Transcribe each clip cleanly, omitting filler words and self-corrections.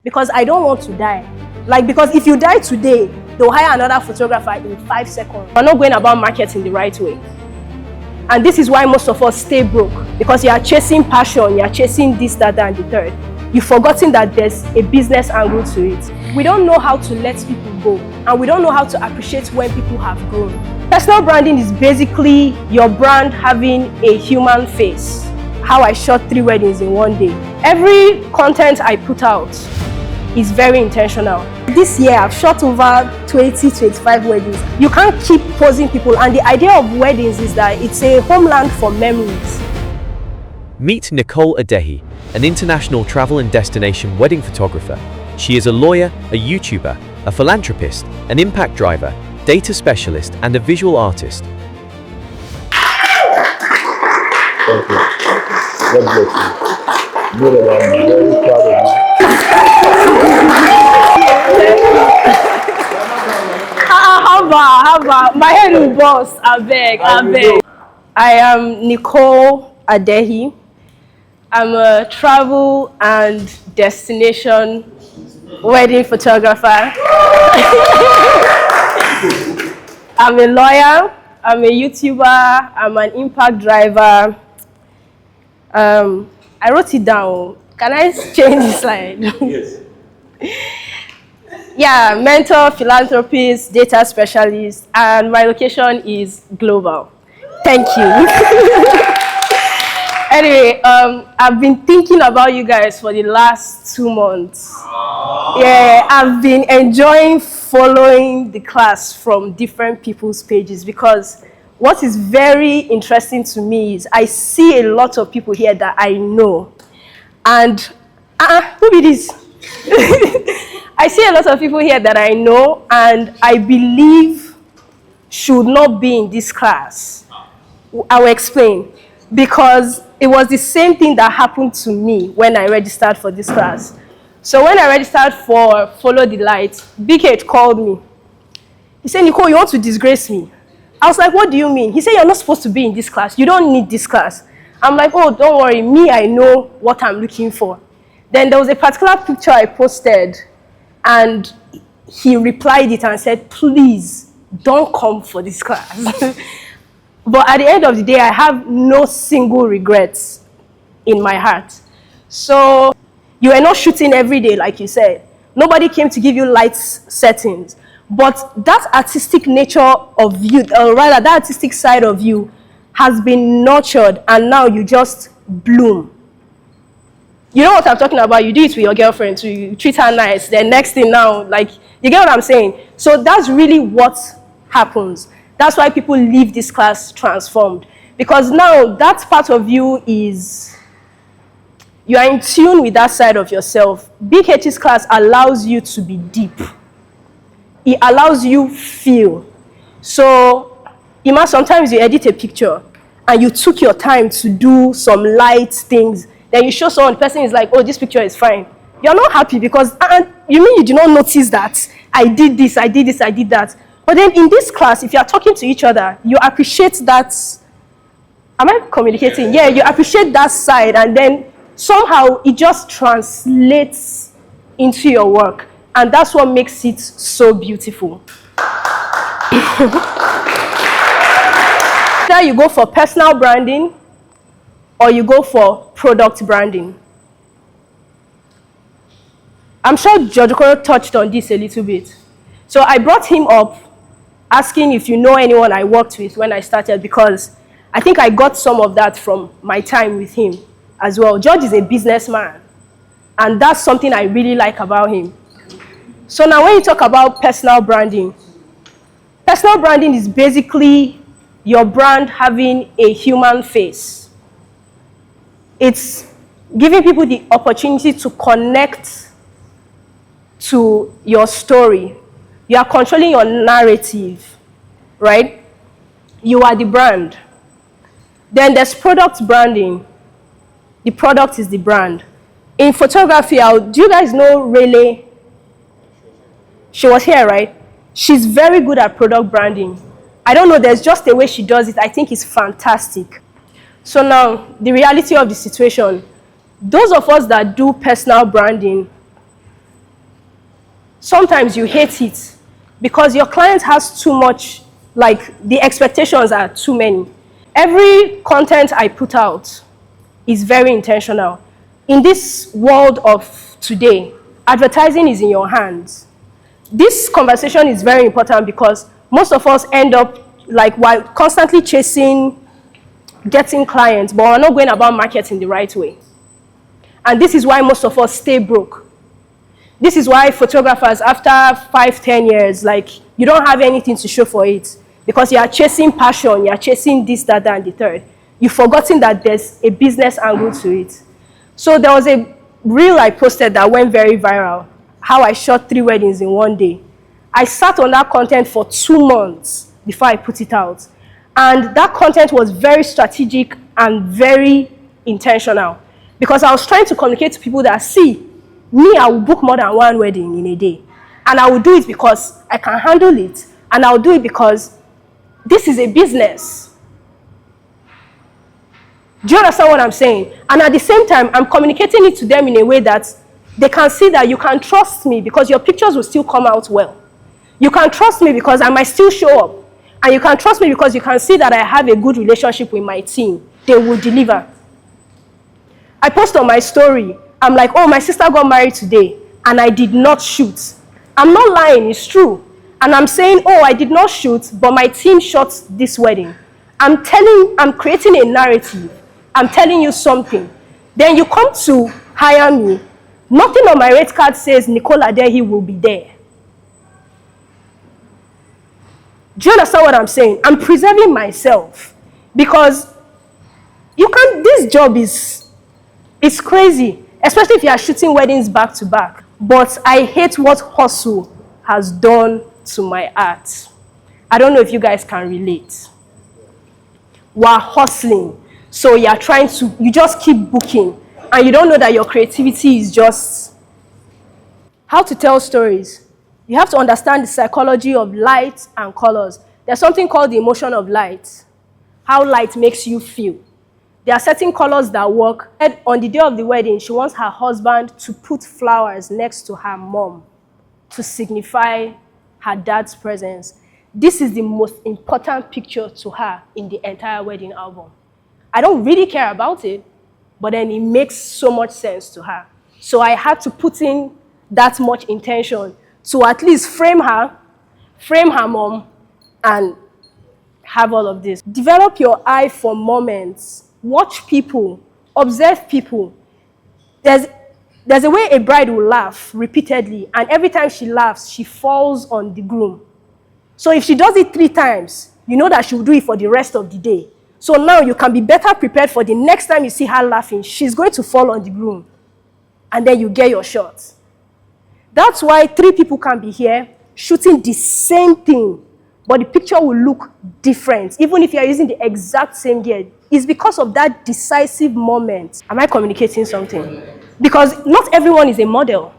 because I don't want to die. Like, because if you die today, they'll hire another photographer in 5 seconds. We're not going about marketing the right way. And this is why most of us stay broke, because you are chasing passion, you are chasing this, that, and the third. You've forgotten that there's a business angle to it. We don't know how to let people go, and we don't know how to appreciate when people have grown. Personal branding is basically your brand having a human face. How I shot 3 weddings in 1 day. Every content I put out is very intentional. This year I've shot over 20-25 weddings. You can't keep posing people, and the idea of weddings is that it's a homeland for memories. Meet Nicole Adehi, an international travel and destination wedding photographer. She is a lawyer, a YouTuber, a philanthropist, an impact driver, data specialist, and a visual artist. Thank you. God bless you. Good, I'm very proud of you. How about my head will bust. I beg. I am Nicole Adehi. I'm a travel and destination wedding photographer. I'm a lawyer. I'm a YouTuber. I'm an impact driver. I wrote it down. Can I change the slide? Yes. Yeah, mentor, philanthropist, data specialist, and my location is global. Thank you. Anyway, I've been thinking about you guys for the last 2 months. Yeah, I've been enjoying following the class from different people's pages, because what is very interesting to me is I see a lot of people here that I know. And, who be this? I see a lot of people here that I know and I believe should not be in this class. I will explain. Because it was the same thing that happened to me when I registered for this class. So when I registered for Follow the Light, BigH called me. He said, Nicole, you want to disgrace me? I was like, what do you mean? He said, you're not supposed to be in this class. You don't need this class. I'm like, oh, don't worry. Me, I know what I'm looking for. Then there was a particular picture I posted, and he replied it and said, please, don't come for this class. But at the end of the day, I have no single regrets in my heart. So you are not shooting every day, like you said. Nobody came to give you light settings. But that artistic nature of you, or rather that artistic side of you, has been nurtured, and now you just bloom. You know what I'm talking about? You do it with your girlfriend, so you treat her nice. Then next thing now, like, you get what I'm saying? So that's really what happens. That's why people leave this class transformed. Because now that part of you is, you are in tune with that side of yourself. BigH's class allows you to be deep. It allows you feel. So, Ima, sometimes you edit a picture and you took your time to do some light things. Then you show someone, the person is like, oh, this picture is fine. You're not happy because, you mean you did not notice that I did this, I did this, I did that. But then in this class, if you are talking to each other, you appreciate that. Am I communicating? Yeah, you appreciate that side, and then somehow it just translates into your work. And that's what makes it so beautiful. Either you go for personal branding or you go for product branding. I'm sure George Okoro touched on this a little bit. So I brought him up asking if you know anyone I worked with when I started, because I think I got some of that from my time with him as well. George is a businessman, and that's something I really like about him. So now when you talk about personal branding is basically your brand having a human face. It's giving people the opportunity to connect to your story. You are controlling your narrative, right? You are the brand. Then there's product branding. The product is the brand. In photography, do you guys know Rayleigh? She was here, right? She's very good at product branding. I don't know, there's just a way she does it. I think it's fantastic. So now, the reality of the situation, those of us that do personal branding, sometimes you hate it because your client has too much, like the expectations are too many. Every content I put out is very intentional. In this world of today, advertising is in your hands. This conversation is very important because most of us end up like while constantly chasing getting clients, but we're not going about marketing the right way. And this is why most of us stay broke. This is why photographers, after 5-10 years, like you don't have anything to show for it because you are chasing passion, you are chasing this, that, and the third. You've forgotten that there's a business angle to it. So there was a reel I posted that went very viral, how I shot 3 weddings in one day. I sat on that content for 2 months before I put it out. And that content was very strategic and very intentional because I was trying to communicate to people that, see, me, I will book more than 1 wedding in a day. And I will do it because I can handle it. And I will do it because this is a business. Do you understand what I'm saying? And at the same time, I'm communicating it to them in a way that they can see that you can trust me because your pictures will still come out well. You can trust me because I might still show up. And you can trust me because you can see that I have a good relationship with my team. They will deliver. I post on my story. I'm like, oh, my sister got married today, and I did not shoot. I'm not lying, it's true. And I'm saying, oh, I did not shoot, but my team shot this wedding. I'm creating a narrative. I'm telling you something. Then you come to hire me. Nothing on my rate card says Nicole Adehi will be there. Do you understand what I'm saying? I'm preserving myself because this job is crazy, especially if you are shooting weddings back to back. But I hate what hustle has done to my art. I don't know if you guys can relate. We're hustling. So you just keep booking. And you don't know that your creativity is just how to tell stories. You have to understand the psychology of light and colors. There's something called the emotion of light. How light makes you feel. There are certain colors that work. On the day of the wedding, she wants her husband to put flowers next to her mom to signify her dad's presence. This is the most important picture to her in the entire wedding album. I don't really care about it, but then it makes so much sense to her. So I had to put in that much intention to at least frame her mom, and have all of this. Develop your eye for moments. Watch people. Observe people. There's a way a bride will laugh repeatedly, and every time she laughs, she falls on the groom. So if she does it 3 times, you know that she will do it for the rest of the day. So now you can be better prepared for the next time you see her laughing. She's going to fall on the groom, and then you get your shot. That's why 3 people can be here shooting the same thing, but the picture will look different, even if you're using the exact same gear. It's because of that decisive moment. Am I communicating something? Because not everyone is a model.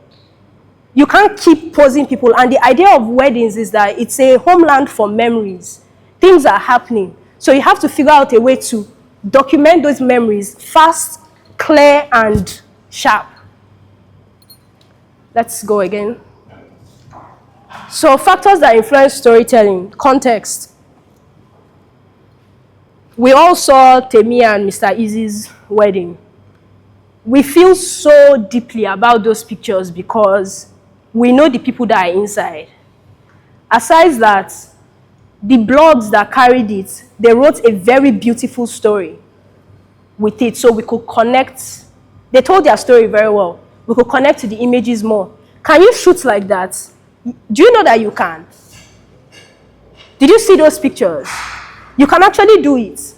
You can't keep posing people. And the idea of weddings is that it's a homeland for memories. Things are happening. So you have to figure out a way to document those memories fast, clear, and sharp. Let's go again. So factors that influence storytelling, context. We all saw Temi and Mr. Easy's wedding. We feel so deeply about those pictures because we know the people that are inside. Aside that, the blogs that carried it, they wrote a very beautiful story with it, so we could connect. They told their story very well. We could connect to the images more. Can you shoot like that? Do you know that you can? Did you see those pictures? You can actually do it.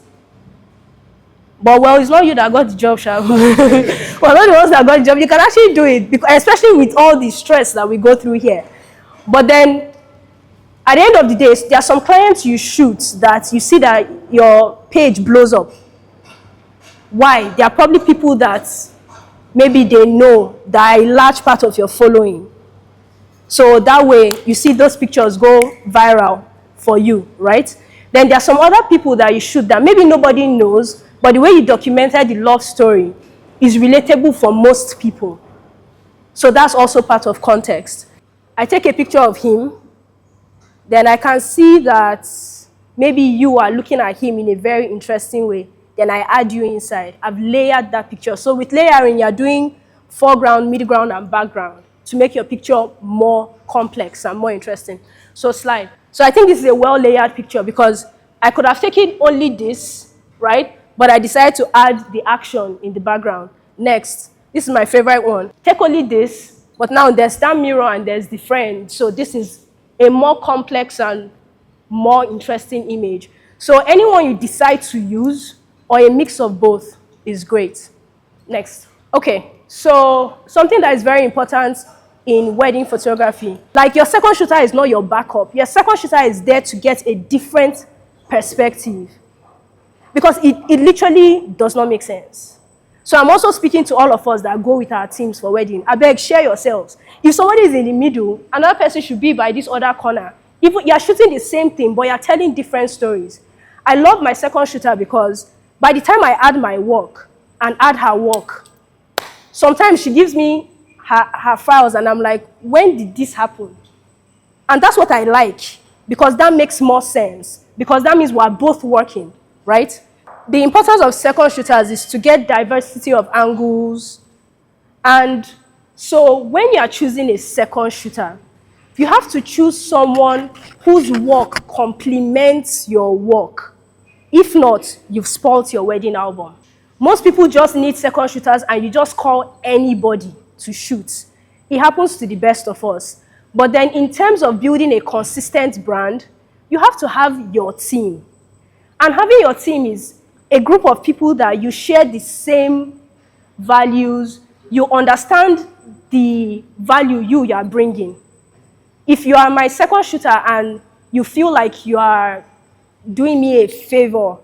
But well, it's not you that got the job, Shab. Well, not the ones that got the job. You can actually do it, especially with all the stress that we go through here. But then, at the end of the day, there are some clients you shoot that you see that your page blows up. Why? There are probably people that maybe they know that are a large part of your following. So that way, you see those pictures go viral for you, right? Then there are some other people that you shoot that maybe nobody knows, but the way you documented the love story is relatable for most people. So that's also part of context. I take a picture of him, then I can see that maybe you are looking at him in a very interesting way. Then I add you inside. I've layered that picture. So with layering, you're doing foreground, midground, and background to make your picture more complex and more interesting. So slide. So I think this is a well-layered picture because I could have taken only this, right? But I decided to add the action in the background. Next, this is my favorite one. Take only this, but now there's that mirror and there's the friend. So this is a more complex and more interesting image. So anyone you decide to use or a mix of both is great. Next. Okay, so something that is very important in wedding photography, like your second shooter is not your backup. Your second shooter is there to get a different perspective because it literally does not make sense. So I'm also speaking to all of us that go with our teams for wedding. I beg, share yourselves. If somebody is in the middle, another person should be by this other corner. If you're shooting the same thing, but you're telling different stories. I love my second shooter because by the time I add my work and add her work, sometimes she gives me her files and I'm like, when did this happen? And that's what I like because that makes more sense because that means we're both working, right? The importance of second shooters is to get diversity of angles. And so when you're choosing a second shooter, you have to choose someone whose work complements your work. If not, you've spoiled your wedding album. Most people just need second shooters and you just call anybody to shoot. It happens to the best of us. But then in terms of building a consistent brand, you have to have your team. And having your team is a group of people that you share the same values, you understand the value you are bringing. If you are my second shooter and you feel like you are doing me a favor,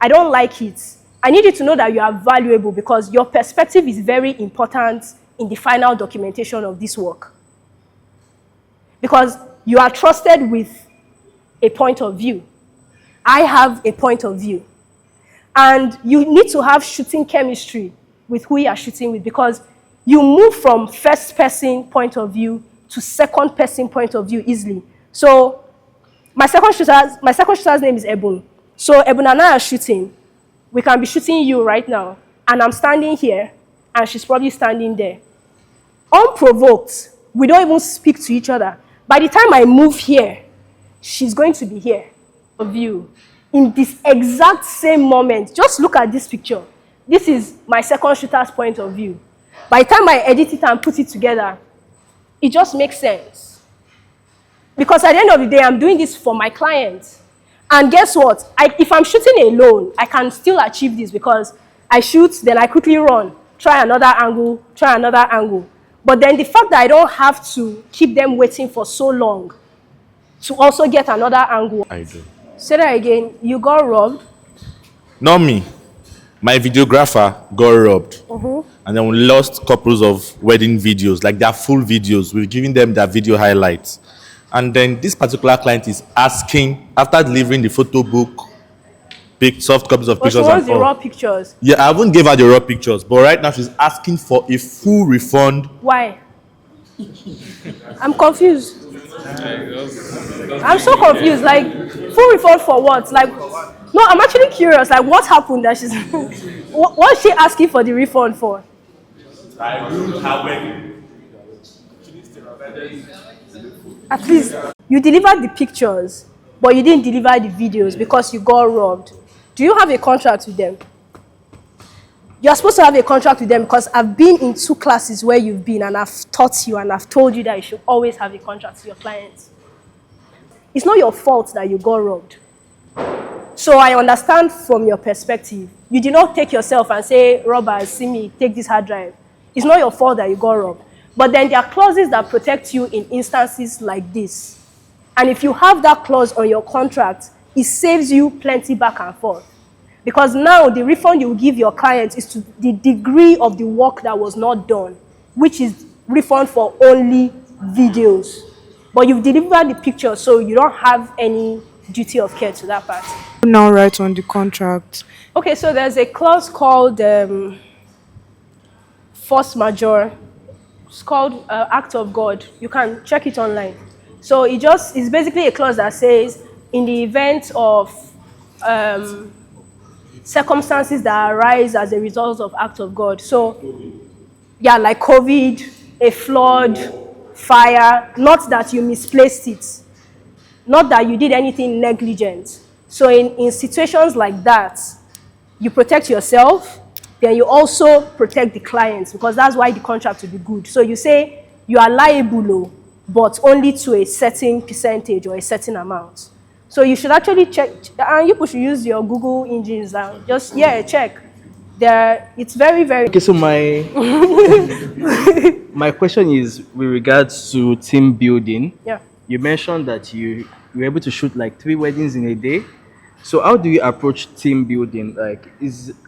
I don't like it. I need you to know that you are valuable because your perspective is very important in the final documentation of this work. Because you are trusted with a point of view. I have a point of view. And you need to have shooting chemistry with who you are shooting with because you move from first person point of view to second person point of view easily. So my second shooter's name is Ebun. So Ebun and I are shooting. We can be shooting you right now, and I'm standing here, and she's probably standing there. Unprovoked, we don't even speak to each other. By the time I move here, she's going to be here. Of you. In this exact same moment, just look at this picture. This is my second shooter's point of view. By the time I edit it and put it together, it just makes sense. Because at the end of the day, I'm doing this for my clients. And guess what? If I'm shooting alone, I can still achieve this because I shoot, then I quickly run, try another angle, try another angle. But then the fact that I don't have to keep them waiting for so long to also get another angle. I do. Say that again. You got robbed? Not me. My videographer got robbed. And then we lost couples of wedding videos, like their full videos. We're giving them their video highlights. And then this particular client is asking, after delivering the photo book, soft copies of pictures. She wants the raw pictures. Yeah, I haven't gave her the raw pictures, but right now she's asking for a full refund. Why? I'm confused. I'm so confused. Like, full refund for what? Like, no, I'm actually curious. Like, what happened that she's... what is she asking for the refund for? I ruined her wedding. At least you delivered the pictures, but you didn't deliver the videos because you got robbed. Do you have a contract with them? You're supposed to have a contract with them because I've been in 2 classes where you've been and I've taught you and I've told you that you should always have a contract with your clients. It's not your fault that you got robbed. So I understand from your perspective. You did not take yourself and say, robbers, see me, take this hard drive. It's not your fault that you got robbed. But then there are clauses that protect you in instances like this. And if you have that clause on your contract, it saves you plenty back and forth. Because now the refund you will give your client is to the degree of the work that was not done, which is refund for only videos. But you've delivered the picture, so you don't have any duty of care to that part. Now write on the contract. Okay, so there's a clause called force majeure It's called Act of God. You can check it online. So it's basically a clause that says, in the event of circumstances that arise as a result of act of God. So, yeah, like COVID, a flood, fire, not that you misplaced it, not that you did anything negligent. So in situations like that, you protect yourself, then you also protect the clients, because that's why the contract will be good. So you say you are liable, but only to a certain percentage or a certain amount. So you should actually check, and you should use your Google engines and just, check. It's very, very... Okay, so my my question is with regards to team building. Yeah. You mentioned that you were able to shoot like 3 weddings in a day. So how do you approach team building?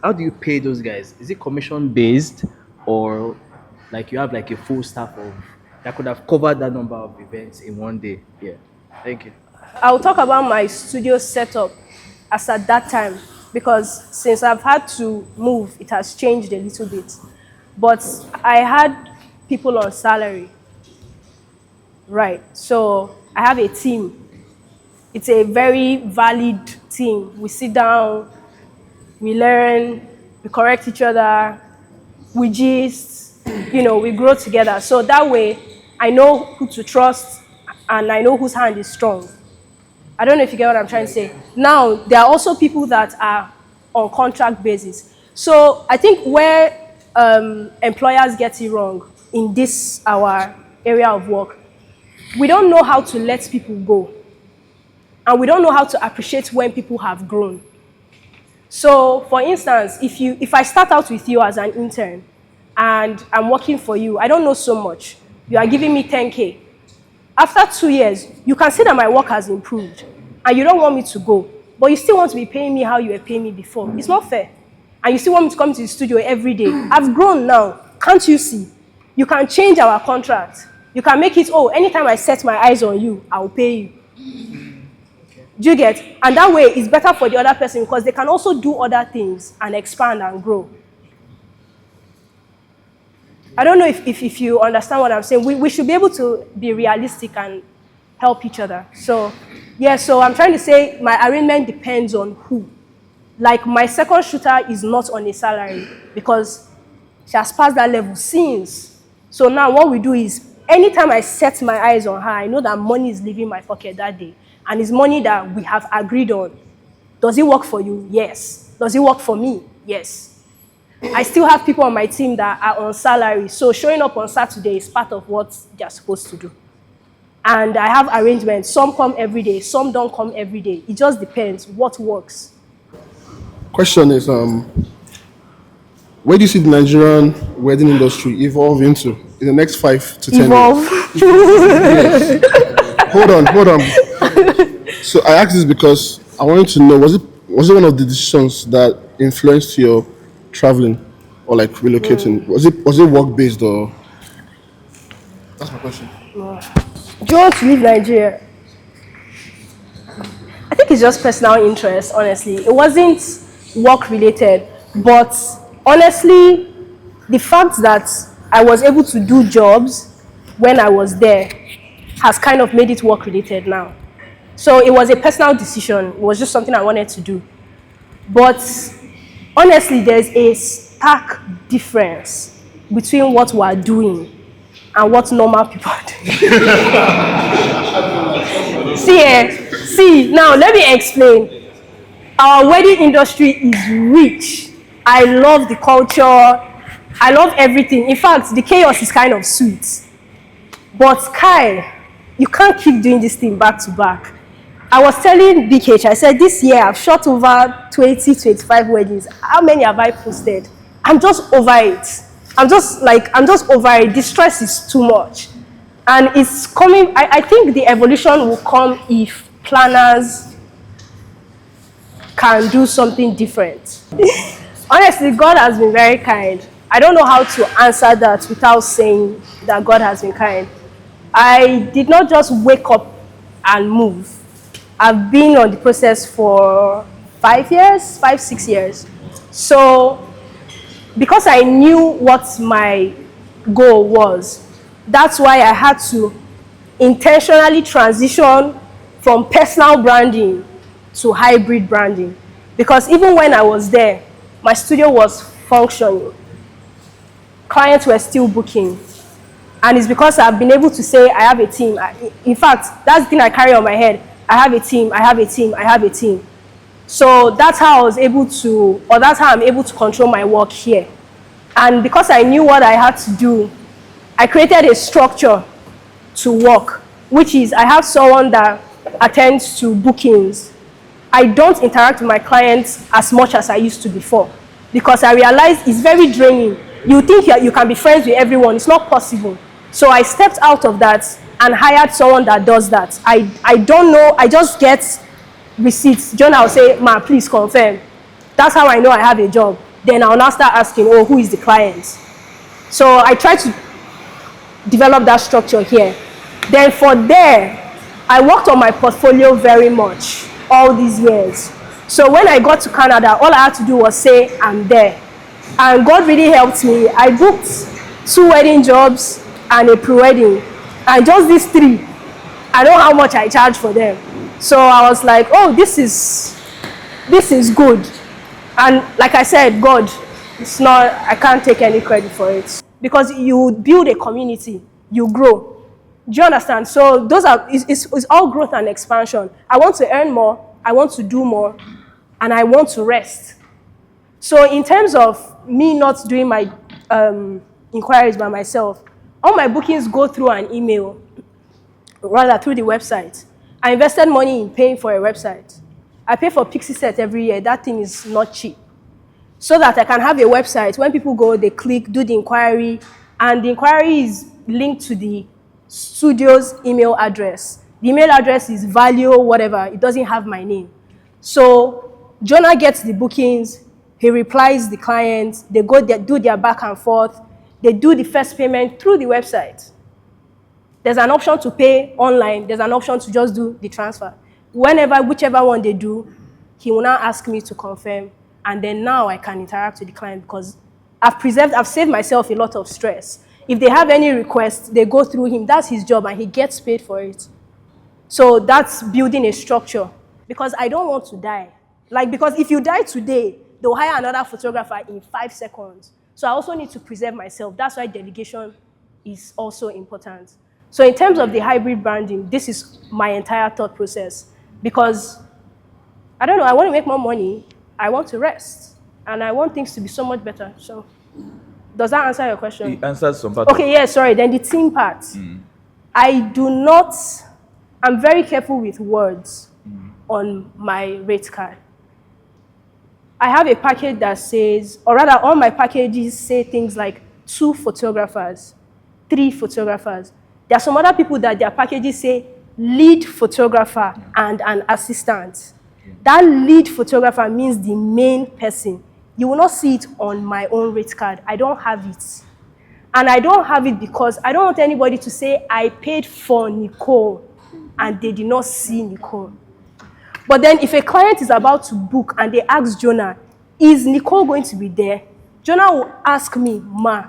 How do you pay those guys? Is it commission based, or like you have like a full staff of that could have covered that number of events in one day? Yeah. Thank you. I'll talk about my studio setup as at that time, because since I've had to move, it has changed a little bit. But I had people on salary. Right. So I have a team. It's a very valid team. We sit down, we learn, we correct each other, we gist, we grow together. So that way, I know who to trust and I know whose hand is strong. I don't know if you get what I'm trying to say. Now, there are also people that are on contract basis. So I think where employers get it wrong in this, our area of work, we don't know how to let people go. And we don't know how to appreciate when people have grown. So, for instance, if I start out with you as an intern and I'm working for you, I don't know so much. You are giving me 10K. After 2 years, you can see that my work has improved and you don't want me to go, but you still want to be paying me how you were paying me before. It's not fair. And you still want me to come to the studio every day. I've grown now. Can't you see? You can change our contract. You can make it, anytime I set my eyes on you, I'll pay you. Do you get? And that way, it's better for the other person because they can also do other things and expand and grow. I don't know if you understand what I'm saying. We should be able to be realistic and help each other. So, so I'm trying to say my arrangement depends on who. Like, my second shooter is not on a salary because she has passed that level since. So now what we do is, anytime I set my eyes on her, I know that money is leaving my pocket that day. And it's money that we have agreed on. Does it work for you? Yes. Does it work for me? Yes. I still have people on my team that are on salary. So showing up on Saturday is part of what they're supposed to do. And I have arrangements. Some come every day. Some don't come every day. It just depends what works. Question is, where do you see the Nigerian wedding industry evolve into in the next 5 to 10 Evolve. years? Hold on. So I asked this because I wanted to know, was it one of the decisions that influenced your traveling or like relocating? Was it work based or? That's my question. Do you want to leave Nigeria? I think it's just personal interest, honestly. It wasn't work related, but honestly, the fact that I was able to do jobs when I was there has kind of made it work related now. So it was a personal decision. It was just something I wanted to do. But honestly, there's a stark difference between what we're doing and what normal people are doing. See, now let me explain. Our wedding industry is rich. I love the culture. I love everything. In fact, the chaos is kind of sweet. But Kai, you can't keep doing this thing back to back. I was telling BigH, I said, this year I've shot over 20, 25 weddings. How many have I posted? I'm just over it. I'm just over it. The stress is too much. And it's coming, I think the evolution will come if planners can do something different. Honestly, God has been very kind. I don't know how to answer that without saying that God has been kind. I did not just wake up and move. I've been on the process for 6 years. So, because I knew what my goal was, That's why I had to intentionally transition from personal branding to hybrid branding. Because even when I was there, my studio was functioning. Clients were still booking. And it's because I've been able to say I have a team. In fact, that's the thing I carry on my head. I have a team, I have a team, I have a team. So that's how I was able to, or that's how I'm able to control my work here. And because I knew what I had to do, I created a structure to work, which is I have someone that attends to bookings. I don't interact with my clients as much as I used to before because I realized it's very draining. You think you can be friends with everyone. It's not possible. So I stepped out of that and hired someone that does that. I don't know. I just get receipts. John, I'll say, ma, please confirm. That's how I know I have a job. Then I'll now start asking, oh, who is the client? So I try to develop that structure here. Then for there, I worked on my portfolio very much all these years. So when I got to Canada, all I had to do was say, I'm there. And God really helped me. I booked 2 wedding jobs and a pre-wedding. And just these 3, I know how much I charge for them. So I was like, oh, this is good. And like I said, God, it's not, I can't take any credit for it. Because you build a community, you grow. Do you understand? So those are, it's all growth and expansion. I want to earn more, I want to do more, and I want to rest. So in terms of me not doing my inquiries by myself, all my bookings go through an email, rather through the website. I invested money in paying for a website. I pay for Pixie Set every year. That thing is not cheap. So that I can have a website. When people go, they click, do the inquiry, and the inquiry is linked to the studio's email address. The email address is value, whatever. It doesn't have my name. So Jonah gets the bookings. He replies the clients. They go there, do their back and forth. They do the first payment through the website. There's an option to pay online. There's an option to just do the transfer. Whichever one they do, he will now ask me to confirm. And then now I can interact with the client because I've saved myself a lot of stress. If they have any requests, they go through him. That's his job and he gets paid for it. So that's building a structure because I don't want to die. Because if you die today, they'll hire another photographer in 5 seconds. So I also need to preserve myself. That's why delegation is also important. So in terms of the hybrid branding, this is my entire thought process because, I don't know, I want to make more money, I want to rest, and I want things to be so much better. So does that answer your question? It answers some part. Okay, yeah, sorry. Then the team part. I'm very careful with words on my rate card. I have a package that says, or rather all my packages say things like 2 photographers, 3 photographers. There are some other people that their packages say lead photographer and an assistant. That lead photographer means the main person. You will not see it on my own rate card. I don't have it. And I don't have it because I don't want anybody to say I paid for Nicole and they did not see Nicole. But then if a client is about to book and they ask Jonah, is Nicole going to be there? Jonah will ask me, ma,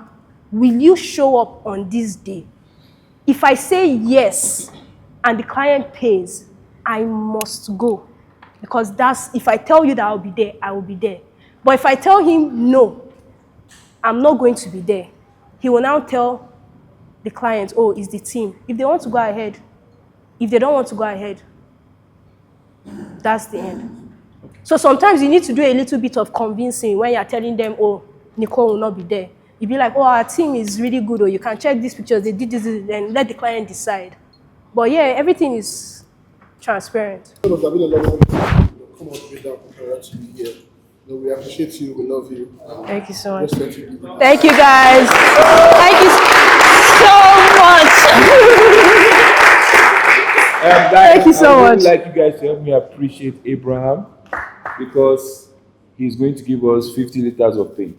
will you show up on this day? If I say yes and the client pays, I must go. Because if I tell you that I'll be there, I will be there. But if I tell him, no, I'm not going to be there, he will now tell the client, oh, it's the team. If they want to go ahead, if they don't want to go ahead, that's the end. So sometimes you need to do a little bit of convincing when you're telling them, oh, Nicole will not be there. You'll be like, oh, our team is really good, or you can check these pictures, they did this, and let the client decide. But yeah, everything is transparent. It has been a long time to come out with that prepared to be here. We appreciate you, we love you. Thank you so much. Thank you. Thank you, guys. Thank you so much. Guys, Thank you so I would much. like you guys to help me appreciate Abraham because he's going to give us 50 liters of paint.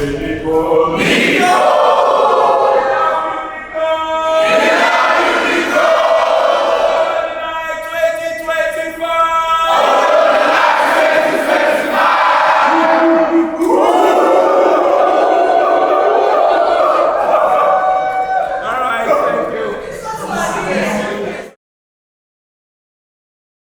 Nicole.